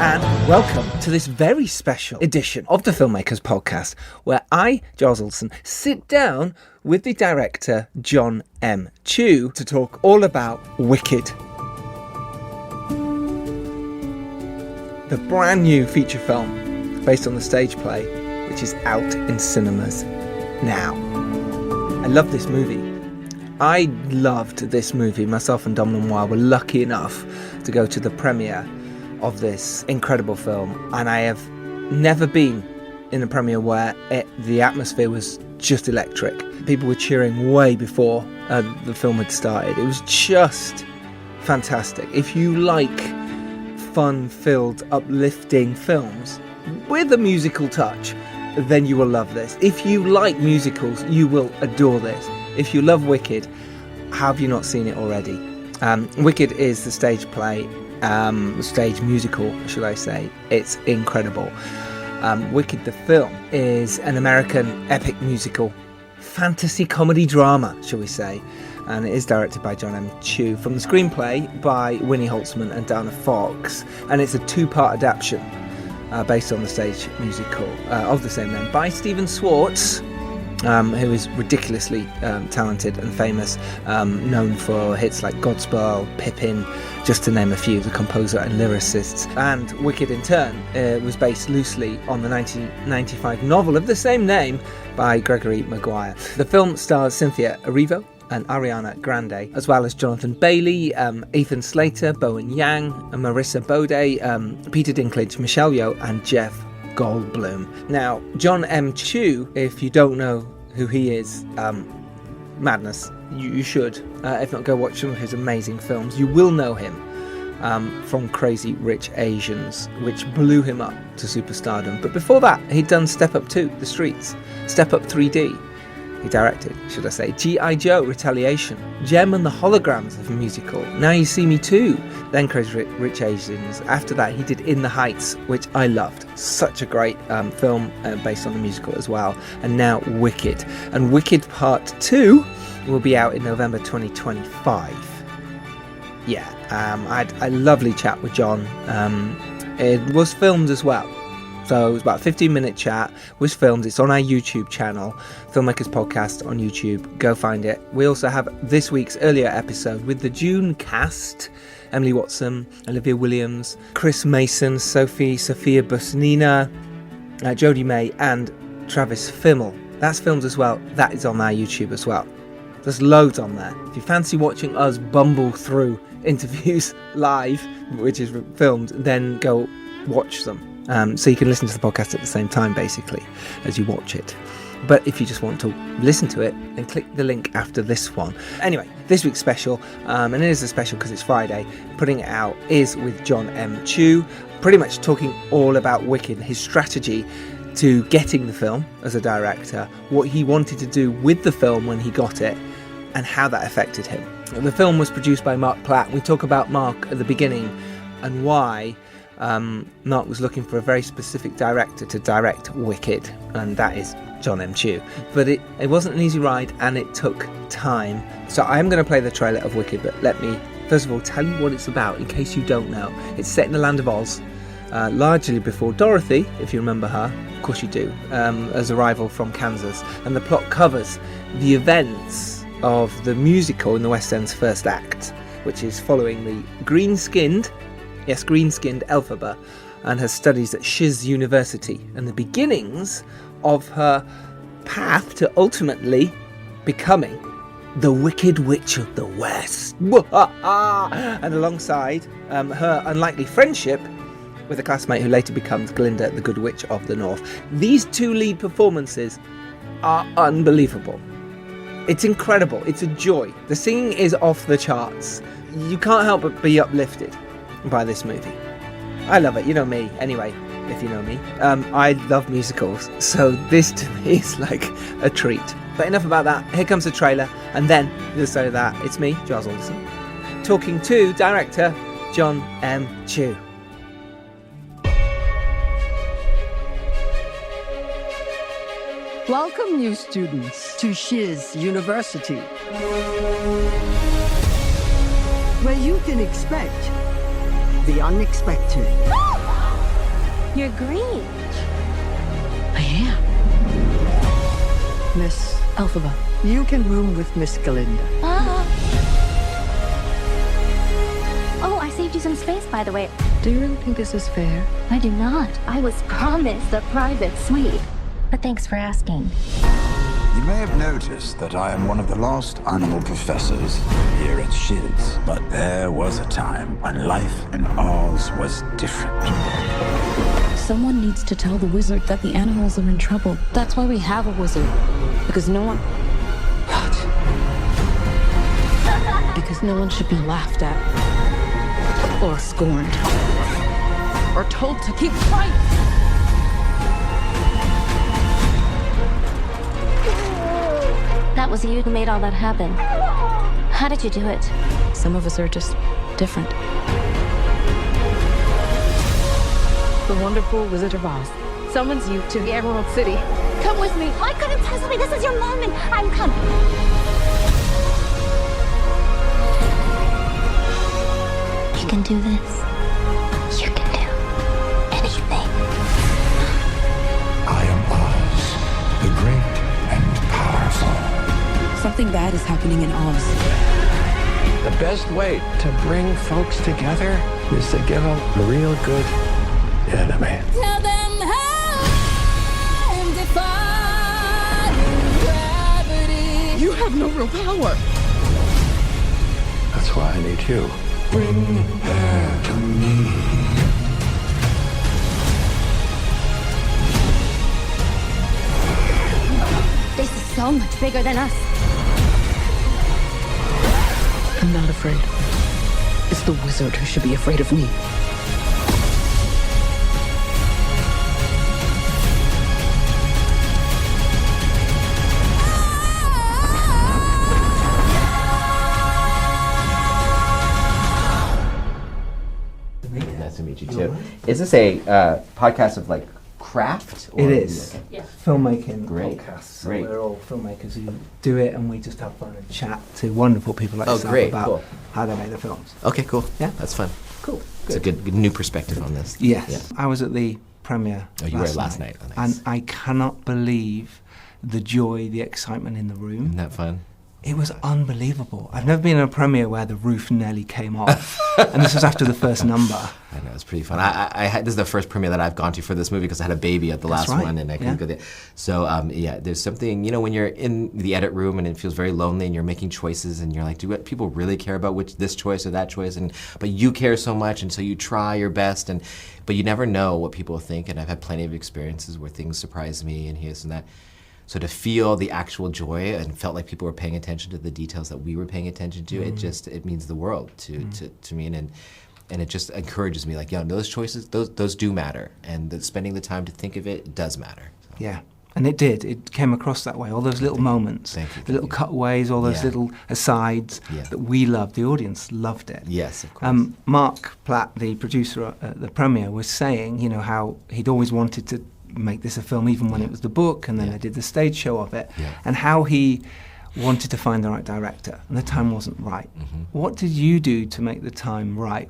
and welcome to this very special edition of the Filmmakers Podcast, where I, Giles Alderson, sit down with the director Jon M Chu to talk all about Wicked. The brand new feature film based on the stage play, which is out in cinemas now. I love this movie. I loved this movie. Myself and Dom Noir were lucky enough to go to the premiere of this incredible film, and I have never been in a premiere where the atmosphere was just electric. People were cheering way before the film had started. It was just fantastic. If you like fun-filled, uplifting films with a musical touch, then you will love this. If you like musicals, you will adore this. If you love Wicked, have you not seen it already? Wicked is the stage play, stage musical, should I say. It's incredible. Wicked, the film, is an American epic musical, fantasy comedy drama, shall we say. And it is directed by Jon M Chu, from the screenplay by Winnie Holtzman and Dana Fox. And it's a two-part adaptation based on the stage musical of the same name by Stephen Schwartz, who is ridiculously talented and famous, known for hits like Godspell, Pippin, just to name a few, the composer and lyricist. And Wicked, in turn, was based loosely on the 1995 novel of the same name by Gregory Maguire. The film stars Cynthia Erivo and Ariana Grande, as well as Jonathan Bailey, Ethan Slater, Bowen Yang, Marissa Bode, Peter Dinklage, Michelle Yeoh, and Jeff Goldblum. Now, Jon M Chu, if you don't know who he is, madness. You should. If not, go watch some of his amazing films. You will know him from Crazy Rich Asians, which blew him up to superstardom. But before that, he'd done Step Up 2, The Streets, Step Up 3D. He directed, should I say, G.I. Joe, Retaliation, Gem and the Holograms of a musical, Now You See Me Too, then Crazy Rich Asians. After that, he did In the Heights, which I loved. Such a great film based on the musical as well. And now Wicked. And Wicked Part 2 will be out in November 2025. Yeah, I had a lovely chat with Jon. It was filmed as well. So it was about a 15-minute chat, was filmed. It's on our YouTube channel, Filmmakers Podcast on YouTube. Go find it. We also have this week's earlier episode with the June cast: Emily Watson, Olivia Williams, Chris Mason, Sophia Busnina, Jodie May, and Travis Fimmel. That's filmed as well. That is on our YouTube as well. There's loads on there. If you fancy watching us bumble through interviews live, which is filmed, then go watch them. So you can listen to the podcast at the same time, basically, as you watch it. But if you just want to listen to it, then click the link after this one. Anyway, this week's special, and it is a special because it's Friday, putting it out, is with Jon M Chu, pretty much talking all about Wicked, his strategy to getting the film as a director, what he wanted to do with the film when he got it, and how that affected him. The film was produced by Mark Platt. We talk about Mark at the beginning and why Mark was looking for a very specific director to direct Wicked, and that is Jon M Chu. But it wasn't an easy ride, and it took time. So I am going to play the trailer of Wicked, but let me first of all tell you what it's about in case you don't know. It's set in the land of Oz, largely before Dorothy, if you remember her. Of course you do, as a rival from Kansas. And the plot covers the events of the musical in the West End's first act, which is following the green-skinned Elphaba and her studies at Shiz University, and the beginnings of her path to ultimately becoming the Wicked Witch of the West. And alongside her unlikely friendship with a classmate who later becomes Glinda, the Good Witch of the North. These two lead performances are unbelievable. It's incredible. It's a joy. The singing is off the charts. You can't help but be uplifted by this movie. I love it. You know me. Anyway, if you know me. I love musicals, so this to me is like a treat. But enough about that. Here comes the trailer, and then the other side of that, it's me, Giles Alderson, talking to director Jon M Chu. Welcome, new students, to Shiz University, where you can expect the unexpected. You're green. I am. Miss Elphaba, you can room with Miss Galinda. Oh, I saved you some space, by the way. Do you really think this is fair? I do not. I was promised a private suite. But thanks for asking. You may have noticed that I am one of the last animal professors here at Shiz. But there was a time when life in Oz was different. Someone needs to tell the wizard that the animals are in trouble. That's why we have a wizard. Because no one... What? Because no one should be laughed at. Or scorned. Or told to keep quiet. That was you who made all that happen. How did you do it? Some of us are just different. The wonderful Wizard of Oz summons you to the Emerald City. Come with me. I couldn't possibly. This is your moment. I'm coming. You can do this. You can do anything. I am Oz, the great and powerful. Something bad is happening in Oz. The best way to bring folks together is to give them a real good enemy. Tell them how I'm defying gravity. You have no real power. That's why I need you. Bring her to me. This is so much bigger than us. I'm not afraid. It's the wizard who should be afraid of me. Nice to meet you too. Is this a podcast of like craft? It is. Yeah. Filmmaking Great. podcast. So Great. we're all filmmakers who do it, and we just have fun and chat to wonderful people like Oh, yourself great, about cool. how they make the films. Okay, cool. Yeah. That's fun. Cool. It's a good new perspective on this. Yes. Yeah. I was at the premiere Oh, you were last night. Oh, nice. and I cannot believe the joy, the excitement in the room. Isn't that fun? It was unbelievable. I've never been in a premiere where the roof nearly came off, and this was after the first number. I know, it's pretty fun. I had, this is the first premiere that I've gone to for this movie because I had a baby at the That's last right, one and I couldn't yeah. go there. So yeah, there's something, you know, when you're in the edit room and it feels very lonely and you're making choices and you're like, do people really care about this choice or that choice? But you care so much, and so you try your best, but you never know what people think. And I've had plenty of experiences where things surprise me and this and that. So to feel the actual joy and felt like people were paying attention to the details that we were paying attention to, it means the world to me, and it just encourages me, like, those choices, those do matter, and spending the time to think of it does matter. So. Yeah, and it did. It came across that way. All those little moments, the little cutaways, all those little asides that we loved. The audience loved it. Yes, of course. Mark Platt, the producer at the premiere, was saying, how he'd always wanted to make this a film, even when it was the book, and then they did the stage show of it, and how he wanted to find the right director, and the time wasn't right. What did you do to make the time right?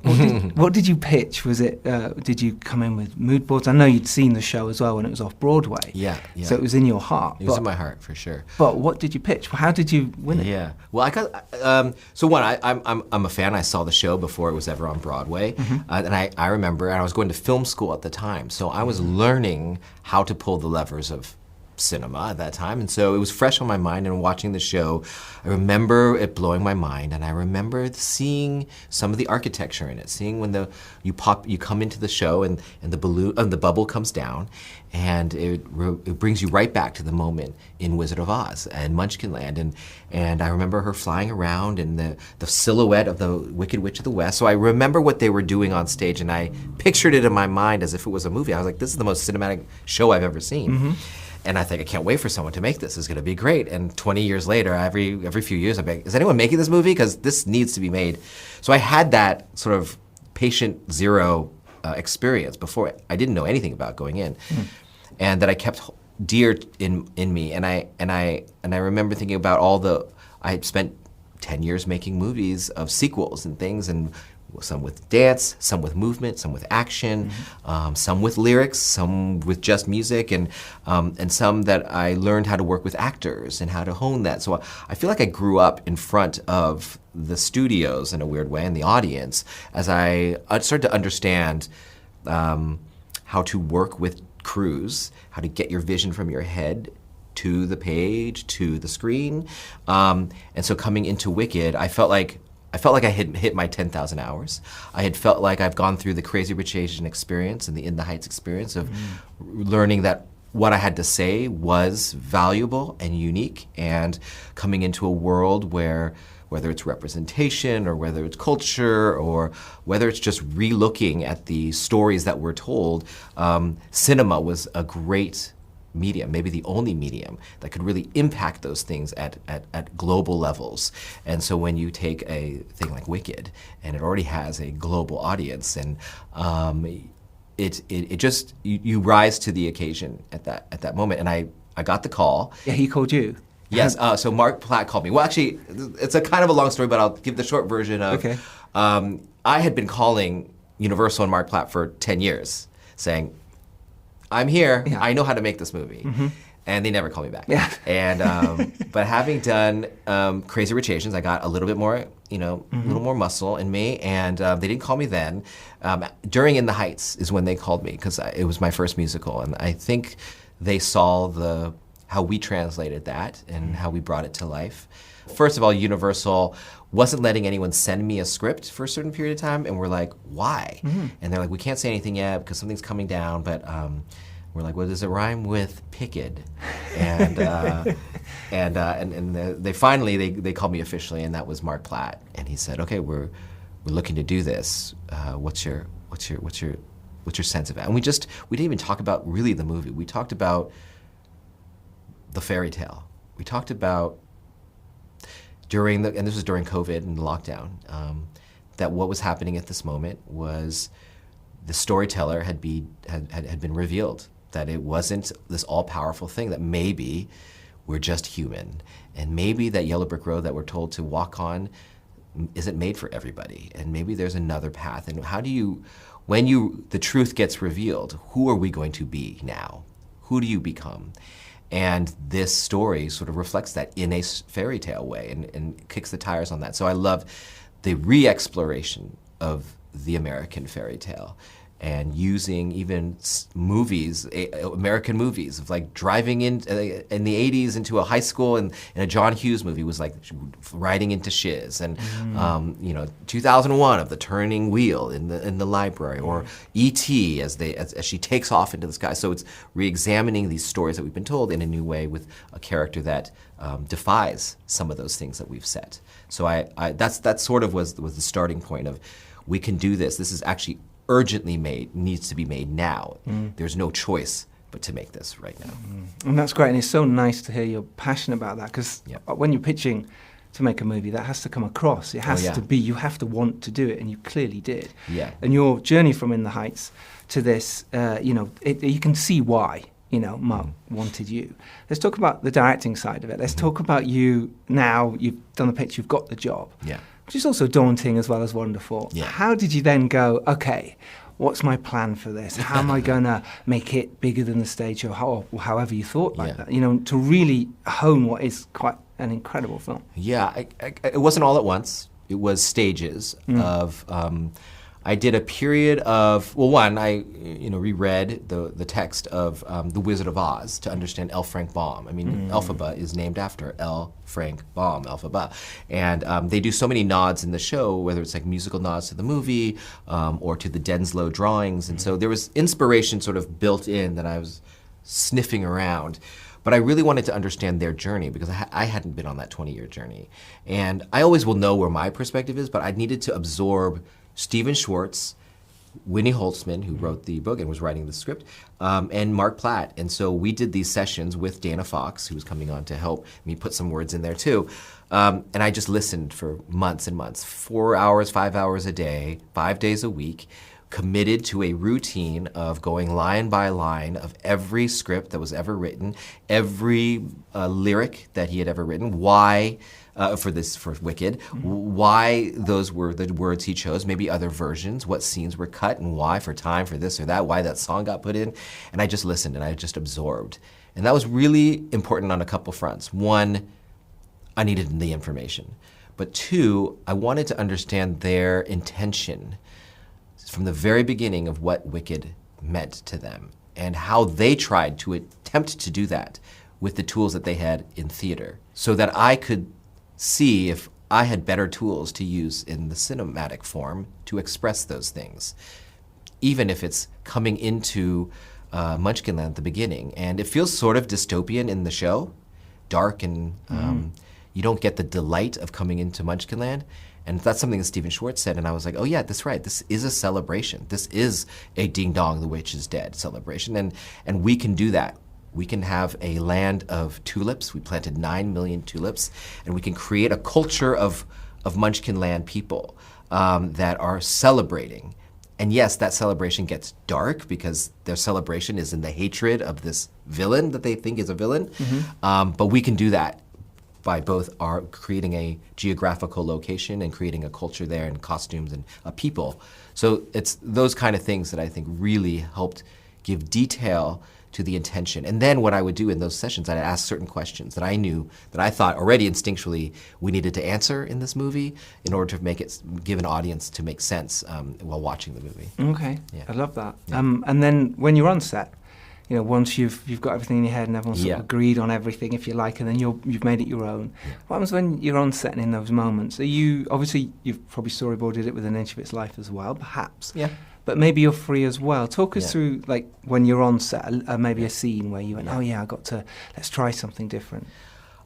What did you pitch? Was it, did you come in with mood boards? I know you'd seen the show as well when it was off Broadway. Yeah. So it was in your heart. It was in my heart, for sure. But what did you pitch? How did you win it? Yeah. Well, I got, so one, I'm a fan. I saw the show before it was ever on Broadway. And I remember, and I was going to film school at the time, so I was learning how to pull the levers of cinema at that time, and so it was fresh on my mind. And watching the show, I remember it blowing my mind, and I remember seeing some of the architecture in it, seeing when you come into the show and the balloon the bubble comes down, and it brings you right back to the moment in Wizard of Oz and Munchkinland, and I remember her flying around and the silhouette of the Wicked Witch of the West. So I remember what they were doing on stage, and I pictured it in my mind as if it was a movie. I was like, this is the most cinematic show I've ever seen. And I think, I can't wait for someone to make this. It's going to be great. And 20 years later, every few years, I'm like, is anyone making this movie? Because this needs to be made. So I had that sort of patient zero experience before. I didn't know anything about going in, and that I kept dear in me. And I remember thinking about I had spent 10 years making movies of sequels and things, and some with dance, some with movement, some with action, some with lyrics, some with just music, and some that I learned how to work with actors and how to hone that. So I feel like I grew up in front of the studios in a weird way and the audience as I started to understand how to work with crews, how to get your vision from your head to the page, to the screen. And so coming into Wicked, I felt like I had hit my 10,000 hours. I had felt like I've gone through the Crazy Rich Asian experience and the In the Heights experience of learning that what I had to say was valuable and unique, and coming into a world where, whether it's representation or whether it's culture or whether it's just re-looking at the stories that were told, cinema was a great medium, maybe the only medium that could really impact those things at global levels. And so when you take a thing like Wicked, and it already has a global audience, and it just, you rise to the occasion at that moment. And I got the call. Yeah, he called you. Yes, so Mark Platt called me. Well, actually, it's a kind of a long story, but I'll give the short version of, okay. I had been calling Universal and Mark Platt for 10 years, saying, I'm here, Yeah. I know how to make this movie. And they never called me back. Yeah. And, but having done Crazy Rich Asians, I got a little bit more, a little more muscle in me, and they didn't call me then. During In the Heights is when they called me, because it was my first musical, and I think they saw how we translated that and how we brought it to life. First of all, Universal wasn't letting anyone send me a script for a certain period of time, and we're like, why? And they're like, we can't say anything yet because something's coming down, but we're like, well, does it rhyme with picked? And they finally they called me officially, and that was Mark Platt, and he said, okay, we're looking to do this. What's your sense of it? And we didn't even talk about really the movie. We talked about the fairy tale. We talked about and this was during COVID and the lockdown, that what was happening at this moment was the storyteller had been revealed, that it wasn't this all-powerful thing, that maybe we're just human, and maybe that yellow brick road that we're told to walk on isn't made for everybody, and maybe there's another path. And how do you, when the truth gets revealed, who are we going to be now? Who do you become? And this story sort of reflects that in a fairy tale way and kicks the tires on that. So I love the re-exploration of the American fairy tale, and using even movies, American movies, of like driving in the 80s into a high school, and in a John Hughes movie was like riding into Shiz, and 2001 of the turning wheel in the library, or E.T. as she takes off into the sky. So it's re-examining these stories that we've been told in a new way with a character that defies some of those things that we've set. So that sort of was the starting point of, we can do this. This is actually urgently needs to be made now. There's no choice but to make this right now. And that's great, and it's so nice to hear you're passionate about that, because when you're pitching to make a movie, that has to come across. It has to be, you have to want to do it, and you clearly did. Yeah. And your journey from In the Heights to this, you can see why, Mark wanted you. Let's talk about the directing side of it. Let's talk about you now. You've done the pitch, you've got the job. Yeah. Which is also daunting as well as wonderful. Yeah. How did you then go, okay, what's my plan for this? How am I going to make it bigger than the stage show, or however you thought like that? To really hone what is quite an incredible film. Yeah, it wasn't all at once. It was stages of, I did a period of, well, one, I reread the text of The Wizard of Oz to understand L. Frank Baum. I mean, Elphaba is named after L. Frank Baum, Elphaba. And they do so many nods in the show, whether it's like musical nods to the movie or to the Denslow drawings. And so there was inspiration sort of built in that I was sniffing around. But I really wanted to understand their journey, because I hadn't been on that 20-year journey. And I always will know where my perspective is, but I needed to absorb Stephen Schwartz, Winnie Holtzman, who wrote the book and was writing the script, and Mark Platt. And so we did these sessions with Dana Fox, who was coming on to help me put some words in there too. And I just listened for months and months, 4 hours, 5 hours a day, 5 days a week, committed to a routine of going line by line of every script that was ever written, every lyric that he had ever written, why for Wicked, why those were the words he chose, maybe other versions, what scenes were cut and why, for time, for this or that, why that song got put in. And I just listened and I just absorbed. And that was really important on a couple fronts. One, I needed the information. But two, I wanted to understand their intention from the very beginning of what Wicked meant to them and how they tried to attempt to do that with the tools that they had in theater, so that I could see if I had better tools to use in the cinematic form to express those things, even if it's coming into Munchkinland at the beginning. And it feels sort of dystopian in the show, dark, and you don't get the delight of coming into Munchkinland. And that's something that Stephen Schwartz said, and I was like, oh yeah, that's right. This is a celebration. This is a Ding Dong, the Witch is Dead celebration, and we can do that. We can have a land of tulips. We planted 9 million tulips, and we can create a culture of Munchkinland people that are celebrating. And yes, that celebration gets dark because their celebration is in the hatred of this villain that they think is a villain. But we can do that by both creating a geographical location and creating a culture there and costumes and a people. So it's those kind of things that I think really helped give detail to the intention. And then what I would do in those sessions, I'd ask certain questions that I knew, that I thought already instinctually we needed to answer in this movie in order to make it, give an audience to make sense while watching the movie. Okay, Yeah. I love that. Yeah. And then when you're on set, you know, once you've got everything in your head and everyone's sort of agreed on everything, if you like, and then you've made it your own. What happens when you're on set and in those moments? Are you, obviously, you've probably storyboarded it with an inch of its life as well, perhaps. Yeah. But maybe you're free as well. Talk us Yeah. through, like, when you're on set, maybe a scene where you went, oh yeah, let's try something different.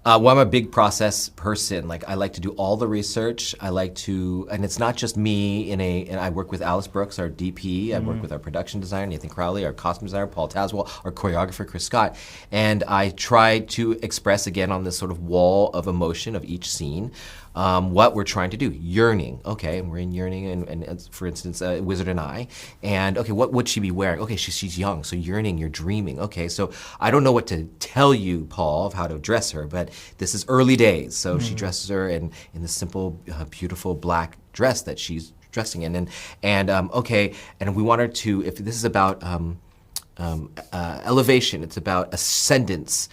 Well, I'm a big process person. Like, I like to do all the research. I like to, and it's not just me and I work with Alice Brooks, our DP. I work with our production designer, Nathan Crowley, our costume designer, Paul Tazwell, our choreographer, Chris Scott. And I try to express, again, on this sort of wall of emotion of each scene, what we're trying to do. Yearning, okay, and we're in Yearning, and for instance, Wizard and I, and okay, what would she be wearing? Okay, she's young, so yearning, you're dreaming. Okay, so I don't know what to tell you, Paul, of how to dress her, but this is early days, so she dresses her in the simple, beautiful black dress that she's dressing in, and okay, and we want her to, if this is about elevation, it's about ascendance,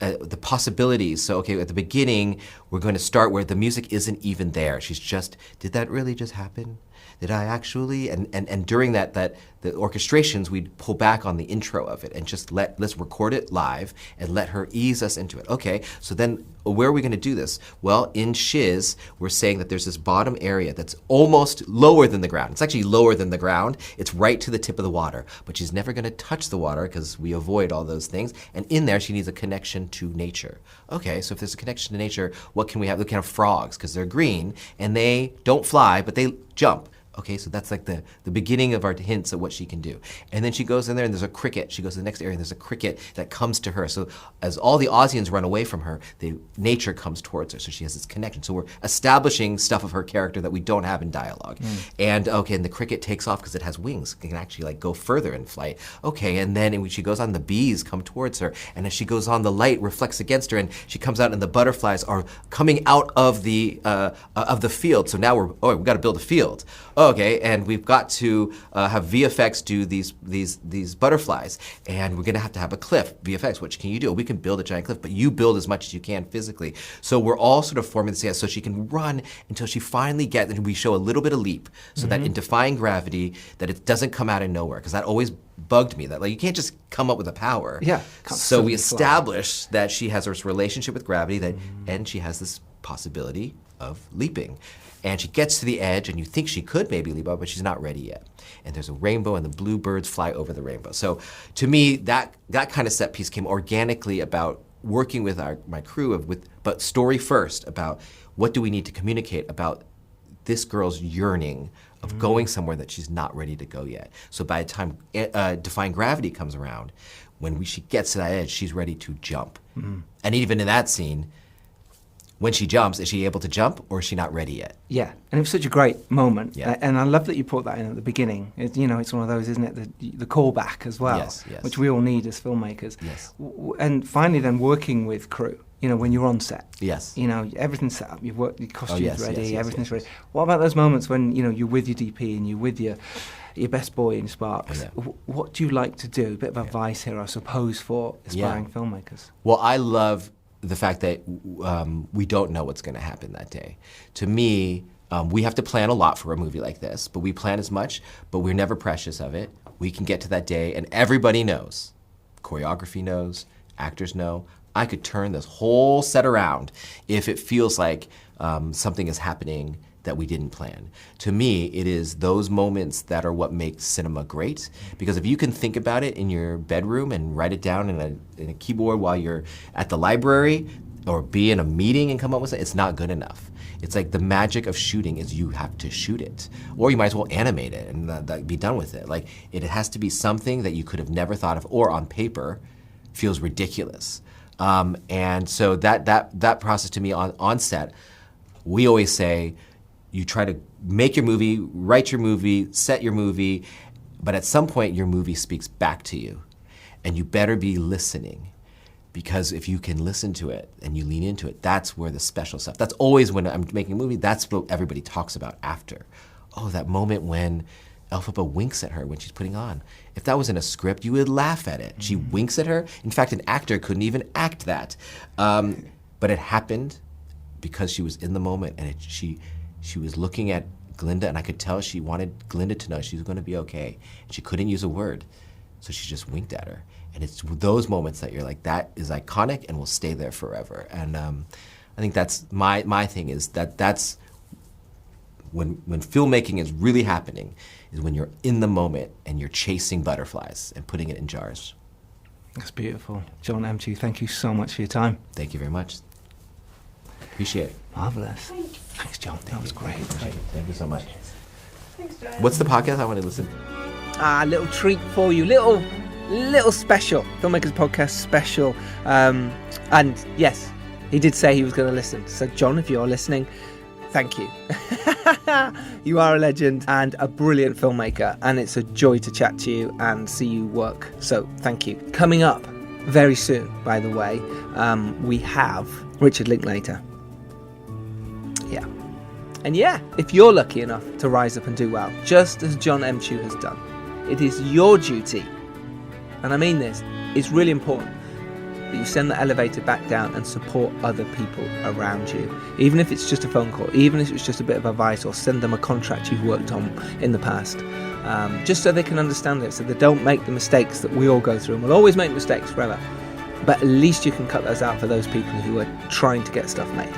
the possibilities. So, okay, at the beginning, we're going to start where the music isn't even there. She's just, did that really just happen? Did I actually? And during that the orchestrations, we'd pull back on the intro of it and just let's record it live and let her ease us into it. Okay, so then where are we going to do this? Well, in Shiz, we're saying that there's this bottom area that's almost lower than the ground. It's actually lower than the ground. It's right to the tip of the water, but she's never going to touch the water because we avoid all those things. And in there, she needs a connection to nature. Okay, so if there's a connection to nature, what can we have? We can have frogs because they're green and they don't fly, but they jump. Okay, so that's like the beginning of our hints of what she can do. And then she goes in there and there's a cricket. She goes to the next area and there's a cricket that comes to her. So as all the Aussians run away from her, the nature comes towards her. So she has this connection. So we're establishing stuff of her character that we don't have in dialogue. And okay, and the cricket takes off because it has wings. It can actually like go further in flight. Okay, and then when she goes on, the bees come towards her. And as she goes on, the light reflects against her and she comes out and the butterflies are coming out of the field. So now we've got to build a field. Okay, and we've got to have VFX do these butterflies, and we're going to have a cliff. VFX, what can you do? We can build a giant cliff, but you build as much as you can physically. So we're all sort of forming this, so she can run until she finally gets, and we show a little bit of leap, so that in defying gravity, that it doesn't come out of nowhere, because that always bugged me, that like you can't just come up with a power. Yeah. So we establish that she has this relationship with gravity, that, and she has this possibility of leaping. And she gets to the edge, and you think she could maybe leap up, but she's not ready yet. And there's a rainbow, and the blue birds fly over the rainbow. So to me, that kind of set piece came organically about working with my crew, but story first, about what do we need to communicate about this girl's yearning of going somewhere that she's not ready to go yet. So by the time Defying Gravity comes around, when she gets to that edge, she's ready to jump. And even in that scene, when she jumps, is she able to jump, or is she not ready yet? Yeah, and it was such a great moment. Yeah. And I love that you put that in at the beginning. It's one of those, isn't it, the callback as well, Yes, yes. which we all need as filmmakers. Yes. And finally then working with crew, when you're on set. Yes. Everything's set up. You've worked, your costume's ready, yes, everything's ready. What about those moments when, you're with your DP and you're with your best boy in Sparks? What do you like to do? A bit of advice here, I suppose, for aspiring filmmakers. Well, I love the fact that we don't know what's going to happen that day. To me, we have to plan a lot for a movie like this, but we plan as much, but we're never precious of it. We can get to that day, and everybody knows. Choreography knows, actors know. I could turn this whole set around if it feels like something is happening that we didn't plan. To me, it is those moments that are what make cinema great. Because if you can think about it in your bedroom and write it down in a keyboard while you're at the library, or be in a meeting and come up with it, it's not good enough. It's like the magic of shooting is you have to shoot it. Or you might as well animate it and be done with it. Like, it has to be something that you could have never thought of, or on paper feels ridiculous. And so that process to me on set, we always say, you try to make your movie, write your movie, set your movie, but at some point your movie speaks back to you. And you better be listening, because if you can listen to it and you lean into it, that's where the special stuff, that's always when I'm making a movie, that's what everybody talks about after. Oh, that moment when Elphaba winks at her when she's putting on. If that was in a script, you would laugh at it. She winks at her. In fact, an actor couldn't even act that. But it happened because she was in the moment, and she was looking at Glinda, and I could tell she wanted Glinda to know she was going to be okay. She couldn't use a word, so she just winked at her. And it's those moments that you're like, that is iconic and will stay there forever. And I think that's my thing, is that's when filmmaking is really happening, is when you're in the moment and you're chasing butterflies and putting it in jars. That's beautiful. Jon M Chu, thank you so much for your time. Thank you very much. Appreciate it. Marvellous. Thanks, Jon. That was great. Thank you so much. Thanks, John. What's the podcast? I want to listen. Little treat for you. Little special. Filmmakers Podcast special. And yes, he did say he was going to listen. So, Jon, if you're listening, thank you. You are a legend and a brilliant filmmaker, and it's a joy to chat to you and see you work. So thank you. Coming up very soon, by the way, we have Richard Linklater. Yeah. And yeah, if you're lucky enough to rise up and do well, just as Jon M Chu has done, it is your duty, and I mean this, it's really important, that you send the elevator back down and support other people around you. Even if it's just a phone call, even if it's just a bit of advice, or send them a contract you've worked on in the past. Just so they can understand it, so they don't make the mistakes that we all go through. And we'll always make mistakes forever. But at least you can cut those out for those people who are trying to get stuff made.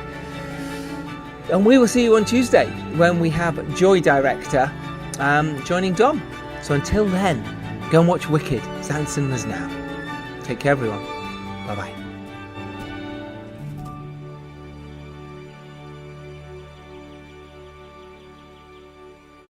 And we will see you on Tuesday when we have Joy Director joining Dom. So until then, go and watch Wicked. It's out in cinemas now. Take care, everyone. Bye-bye.